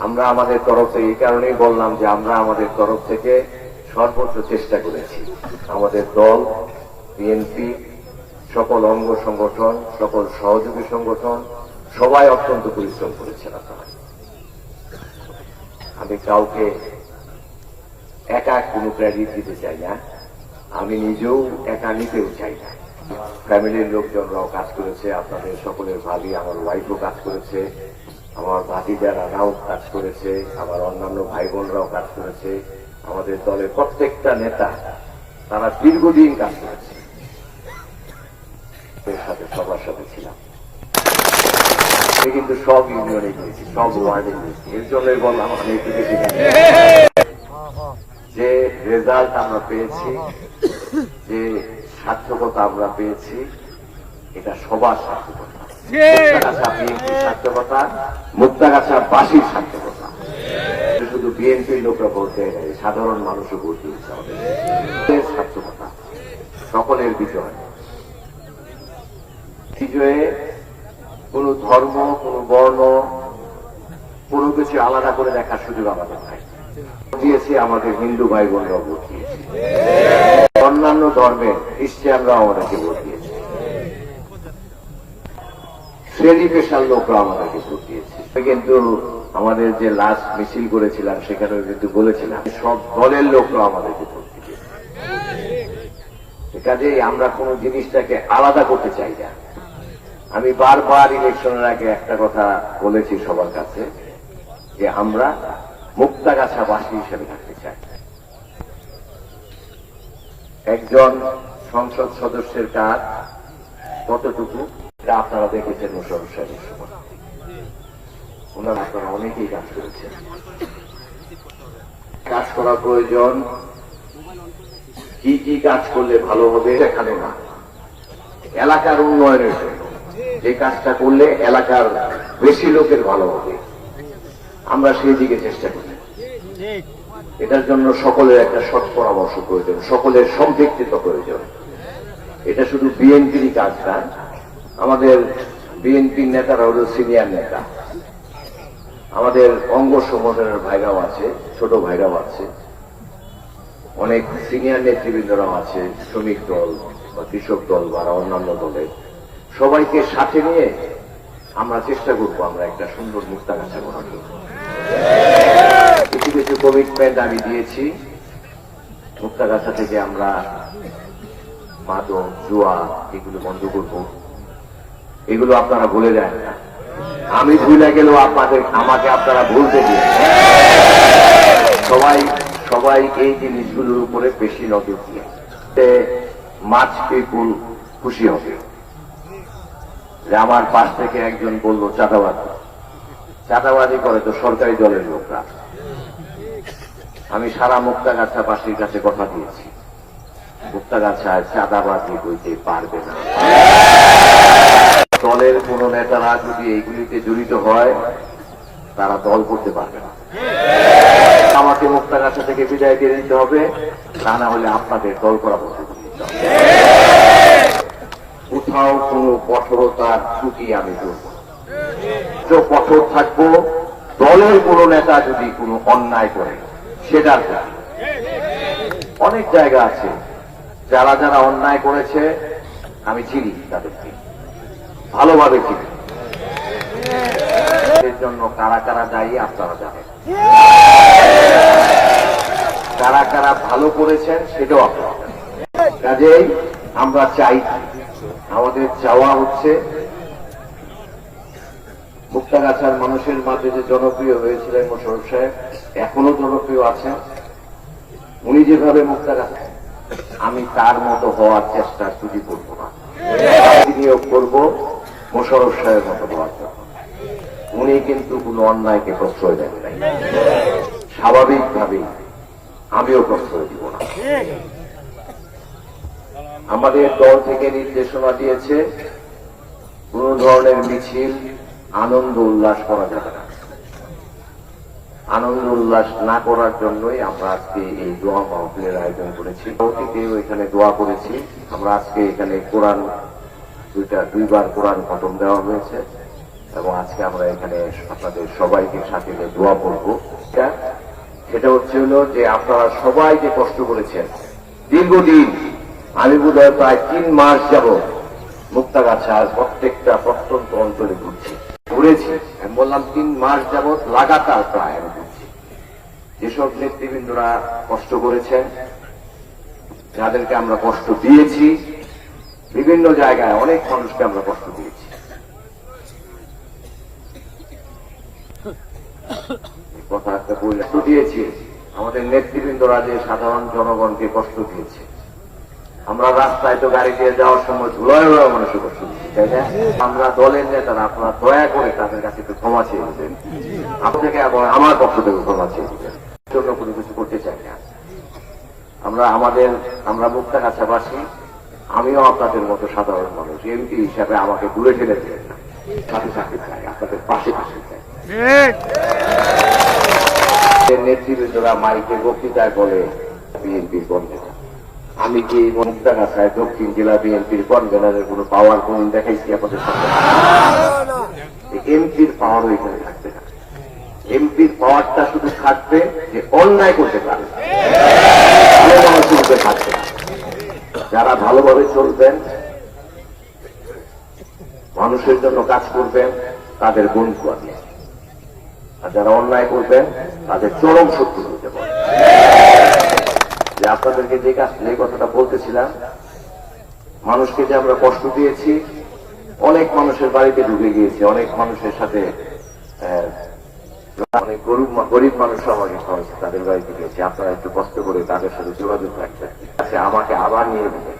আমরা আমাদের তরফ থেকে এই কারণেই বললাম যে আমরা আমাদের তরফ থেকে সর্বোচ্চ চেষ্টা করেছি। আমাদের দল, বিএনপি, সকল অঙ্গ সংগঠন, সকল সহযোগী সংগঠন সবাই অত্যন্ত পরিশ্রম করেছেন। আপনারা, আমি কাউকে একা কোনো ক্রেডিট দিতে চাই না, আমি নিজেও একা নিতেও চাই না। ফ্যামিলির লোকজনরাও কাজ করেছে, আপনাদের সকলের ভাবি আমার ওয়াইফও কাজ করেছে, আমার ভাতিজারাও কাজ করেছে, আমার অন্যান্য ভাই বোনরাও কাজ করেছে, আমাদের দলের প্রত্যেকটা নেতা তারা দীর্ঘদিন কাজ করেছে। সাথে সবার সাথে ছিলাম, কিন্তু সব ইউনিয়নে গিয়েছি, সব ওয়ার্ডে গিয়েছি। এর জন্যই বললাম আমি একটু বেশি যে রেজাল্ট আমরা পেয়েছি, যে সার্থকতা আমরা পেয়েছি, এটা সবার সার্থকতা। মুক্তাগাছা বিএনপির সার্থকতা, মুক্তাগাছাবাসীর সার্থকতা। শুধু বিএনপির লোকরা ভোট দেয় নাই, সাধারণ মানুষও ভোট দিয়েছে। আমাদের সার্থকতা, সকলের বিজয়। বিজয়ে কোন ধর্ম, কোন বর্ণ, কোন কিছু আলাদা করে দেখার সুযোগ আমাদের নাই। দিয়েছি আমাদের হিন্দু ভাই বোনরাও ভোট দিয়েছে, অন্যান্য ধর্মের খ্রিস্টানরাও আমাদেরকে ভোট দিয়েছে, শ্রেণী পেশার লোকরা আমাদেরকে ভোট দিয়েছে। কিন্তু আমাদের যে লাস্ট মিছিল করেছিলাম সেখানেও কিন্তু বলেছিলাম সব দলের লোকরা আমাদেরকে ভোট দিয়েছে। কাজেই আমরা কোন জিনিসটাকে আলাদা করতে চাই না। আমি বারবার ইলেকশনের আগে একটা কথা বলেছি সবার কাছে, যে আমরা মুক্তাগাছাবাসী হিসেবে থাকতে চাই। একজন সংসদ সদস্যের কাজ কতটুকু তা আপনারা দেখেছেন মোশাররফ সাহেবের সময়। ওনারা আপনারা অনেকেই কাজ করেছেন। কাজ করা প্রয়োজন, কি কি কাজ করলে ভালো হবে সেখানে না, এলাকার উন্নয়নের জন্য যে কাজটা করলে এলাকার বেশি লোকের ভালো হবে, আমরা সেই দিকে চেষ্টা করি। এটার জন্য সকলের একটা সৎ পরামর্শ প্রয়োজন, সকলের সম্পৃক্ততা প্রয়োজন। এটা শুধু বিএনপির কাজ না, আমাদের বিএনপির নেতারা হল সিনিয়র নেতা, আমাদের অঙ্গ সংগঠনের ভাইরাও আছে, ছোট ভাইরাও আছে, অনেক সিনিয়র নেতৃবৃন্দরাও আছে, শ্রমিক দল বা কৃষক দল বা অন্যান্য দলের সবাইকে সাথে নিয়ে আমরা চেষ্টা করবো আমরা একটা সুন্দর মুক্তাগাছা করার জন্য। কিছু কিছু কমিটমেন্ট আমি দিয়েছি। মুক্তাগাছা থেকে আমরা মাদক, জুয়া এগুলো বন্ধ করব। এগুলো আপনারা ভুলে যান না, আমি ভুলে গেলেও আমাকে আপনারা ভুলতে দিন। সবাই এই জিনিসগুলোর উপরে বেশি নজর দিয়ে মাছ পিপুল খুশি হবে। যে আমার পাশ থেকে একজন বলল চাঁদাবাজি করে তো সরকারি দলের লোকরা। আমি সারা মুক্তাগাছাবাসীর কাছে কথা দিয়েছি, মুক্তাগাছায় চাঁদাবাজি করতে পারবে না। দলের কোন নেতারা যদি এইগুলিতে জড়িত হয় তারা দল করতে পারবে না। আমাকে মুক্তাগাছা থেকে বিদায় দিয়ে দিতে হবে, তা না হলে আপনাদের দল করা বন্ধ করে দিতে হবে। কোথাও কোন কঠোরতার ত্রুটি আমি করব, কঠোর থাকবো। দলের কোন নেতা যদি কোনো অন্যায় করে সেটার প্রতি অনেক জায়গা আছে, যারা যারা অন্যায় করেছে আমি চিনি, তাদেরকে ভালোভাবে চিনি। এর জন্য কারা কারা দায়ী আপনারা জানেন, কারা কারা ভালো করেছেন সেটাও আপনারা জানেন। কাজেই আমরা চাই, আমাদের চাওয়া হচ্ছে মুক্তাগাছার মানুষের মাঝে যে জনপ্রিয় হয়েছিলেন মোশাররফ সাহেব, এখনো জনপ্রিয় আছেন। উনি যেভাবে মুক্তাগাছা, আমি তার মতো হওয়ার চেষ্টা শুধু করব না, বিনিয়োগ করব মোশাররফ সাহেবের মতো হওয়ার জন্য। উনি কিন্তু কোন অন্যায়কে প্রশ্রয় দেন নাই, স্বাভাবিকভাবেই আমিও প্রশ্রয় দিব না। আমাদের দল থেকে নির্দেশনা দিয়েছে কোন ধরনের মিছিল, আনন্দ উল্লাস করা যাবে না। আনন্দ উল্লাস না করার জন্যই আমরা আজকে এই দোয়া মাহফিলের আয়োজন করেছি। অতীতেও এখানে দোয়া করেছি। আমরা আজকে এখানে কোরআন দুইবার কোরআন খতম দেওয়া হয়েছে। এবং আজকে আমরা এখানে আপনাদের সবাইকে সাথে নিয়ে দোয়া করবো। সেটা হচ্ছে হলো যে আপনারা সবাই যে কষ্ট করেছেন দীর্ঘদিন, আমি বোধহয় প্রায় 3 মাস যাবৎ মুক্তাগাছার প্রত্যেকটা প্রত্যন্ত অঞ্চলে ঘুরেছি। আমি বললাম 3 মাস যাবৎ লাগাতার প্রায় আমি ঘুরছি। যেসব নেতৃবৃন্দরা কষ্ট করেছেন, যাদেরকে আমরা কষ্ট দিয়েছি, বিভিন্ন জায়গায় অনেক মানুষকে আমরা কষ্ট দিয়েছি। কথা একটা বলে দিয়েছি, আমাদের নেতৃবৃন্দরা যে সাধারণ জনগণকে কষ্ট দিয়েছে। আমরা রাস্তায় তো গাড়ি দিয়ে যাওয়ার সময় ধুলায় মানুষের কষ্ট দিচ্ছি, তাই না? আমরা দলের নেতারা আপনারা দয়া করে তাদের কাছে একটু ক্ষমা চেয়ে দিবেন, আপনাকে আমার পক্ষ থেকে ক্ষমা চেয়ে দিবেন। জন্য কোনো কিছু করতে চাই না। আমরা মুক্তাগাছাবাসী, আমিও আপনাদের মতো সাধারণ মানুষ। এমপি হিসাবে আমাকে দূরে ঠেলে দিলেন না, সাথে সাথে চাই, আপনাদের পাশে পাশে চাই। নেতৃবৃন্দরা মাইকে বক্তৃতায় বলে বিএনপির কনভেনার। আমি কি মুক্তাগাছায় দক্ষিণ জেলা বিএনপির কনভেনারের কোন পাওয়ার কোন দেখাইছি আপনাদের সাথে? এমপির পাওয়ারও এখানে থাকবে না। এমপির পাওয়ারটা শুধু থাকবে যে অন্যায় করতে পারে, ভালো মানুষের উপরে থাকবে না। যারা ভালোভাবে চলবেন, মানুষের জন্য কাজ করবেন, তাদের বন্ধু আছে। আর যারা অন্যায় করবেন, তাদের চরম শত্রু হতে পারে। যে আপনাদেরকে যে কথাটা বলতেছিলাম, মানুষকে যে আমরা কষ্ট দিয়েছি, অনেক মানুষের বাড়িতে ঢুকে গিয়েছে, অনেক মানুষের সাথে অনেক গরিব মানুষ আমাকে খাওয়াচ্ছে, তাদের বাড়িতে গিয়েছে। আপনারা একটু কষ্ট করে তাদের সাথে যোগাযোগ রাখবেন, আমাকে আবার নিয়ে দেবেন।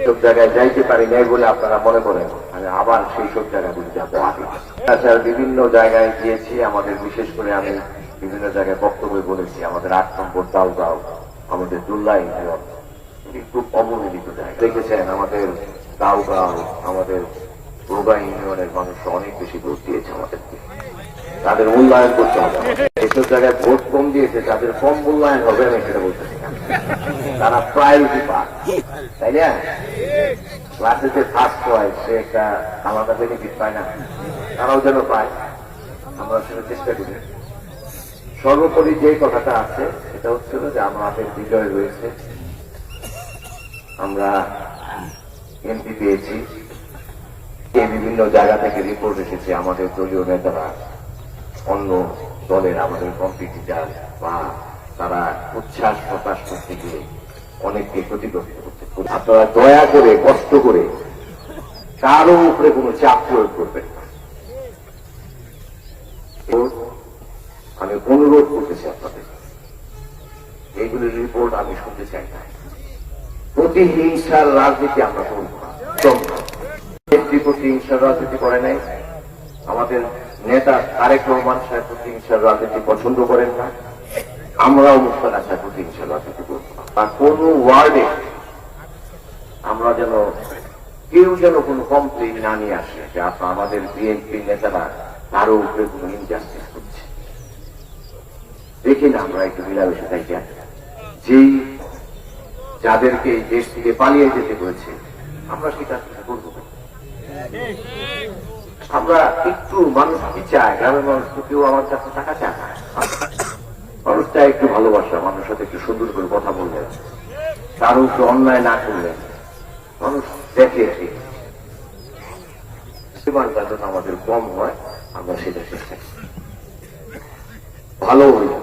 সব জায়গায় যাইতে পারি নাই বলে আপনারা মনে করেন আমি আবার সেই সব জায়গাগুলি যাবো। তাছাড়া বিভিন্ন জায়গায় গিয়েছি, আমাদের বিশেষ করে আমি বিভিন্ন জায়গায় বক্তব্য বলেছি। আমাদের 8 নম্বর দাউগাঁও, আমাদের দুল্লা ইউনিয়ন খুব অবহেলিত জায়গা। দেখেছেন আমাদের দাউগাঁও, আমাদের রোগা ইউনিয়নের মানুষ অনেক বেশি ভোট দিয়েছে আমাদেরকে। তাদের মূল্যায়ন করতে হবে। এসব জায়গায় ভোট কম দিয়েছে, তাদের কম মূল্যায়ন হবে আমি সেটা বলতেছি না। তারা প্রায়োরিটি পায়, তাই না? ক্লাসে যে ফার্স্ট হয় সে একটা আলাদা বেনিফিট পায় না, তারাও যেন পায়, আমরা সেটা চেষ্টা করি। সর্বোপরি যে কথাটা আছে সেটা হচ্ছিল যে আমাদের বিজয় রয়েছে, আমরা এমপি পেয়েছি। বিভিন্ন জায়গা থেকে রিপোর্ট এসেছে আমাদের দলীয় নেতারা অন্য দলের আমাদের কম্পিটিটার বা তারা উচ্ছ্বাস প্রকাশ করতে গিয়ে অনেককে ক্ষতিগ্রস্ত করতে। আপনারা দয়া করে কষ্ট করে কারো উপরে কোনো চাপ প্রয়োগ করবেন না। আমি অনুরোধ করতেছি আপনাদের, এইগুলির রিপোর্ট আমি শুনতে চাই না। প্রতিহিংসার রাজনীতি আমরা করব না। প্রতিহিংসার রাজনীতি করে নাই। আমাদের নেতা তারেক রহমান সাহেব প্রতিহিংসার রাজনীতি পছন্দ করেন না। আমরাও মুক্তাগাছায় প্রতিহিংসার রাজনীতি করব না। আর কোন ওয়ার্ডে আমরা যেন কেউ যেন কোনো কমপ্লেইন না নিয়ে আসে যে আমাদের বিএনপি নেতারা কারো উপরে কোনো ইনজাস্টিস করছে। দেখি না আমরা একটু মিলামেশা থাকি, যেই যাদেরকে দেশ থেকে পালিয়ে যেতে হয়েছে আমরা সেটা করবো। আমরা একটু মানুষ কি চায়, গ্রামের মানুষ তো কেউ আমার কাছে টাকা চায় না। মানুষ চায় একটু ভালোবাসা, মানুষের সাথে একটু সুন্দর করে কথা বলবেন, কারো একটু অন্যায় না করলেন। মানুষ দেখে সীমানটা যেন আমাদের কম হয়, আমরা সেটা চেষ্টা করি। ভালো হইল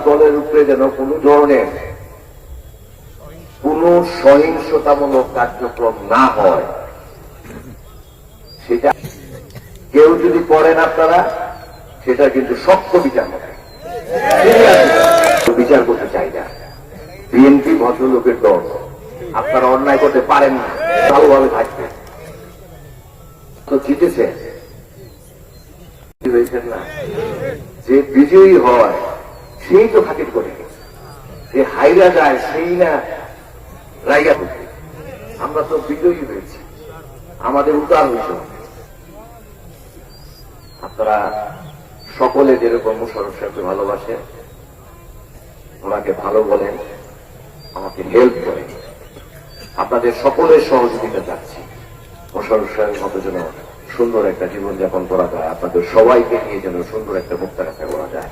দলের উপরে যেন কোন ধরনের কোন সহিংসতামূলক কার্যক্রম না হয়, সেটা কেউ যদি করেন আপনারা সেটা কিন্তু শক্ত বিচার হবে। বিচার করতে চাই না। বিএনপি ভদ্রলোকের দল, আপনারা অন্যায় করতে পারেন না, ভালোভাবে থাকবেন। তো জিতেছে না, যে বিজয়ী হয় সেই তো খাতির করে, যে হাইরা যায় সেই না রাইগা করবে। আমরা তো বিজয়ী হয়েছি, আমাদের উদ্ধার হয়েছে। আপনারা সকলে যেরকম মুশাররফ সাহেবকে ভালোবাসে, ওনাকে ভালো বলেন, আমাকে হেল্প করেন, আপনাদের সকলের সহযোগিতা চাচ্ছি। মোশাররফের মতো যেন সুন্দর একটা জীবনযাপন করা যায়, আপনাদের সবাইকে নিয়ে যেন সুন্দর একটা মুক্তাগাছা করা যায়।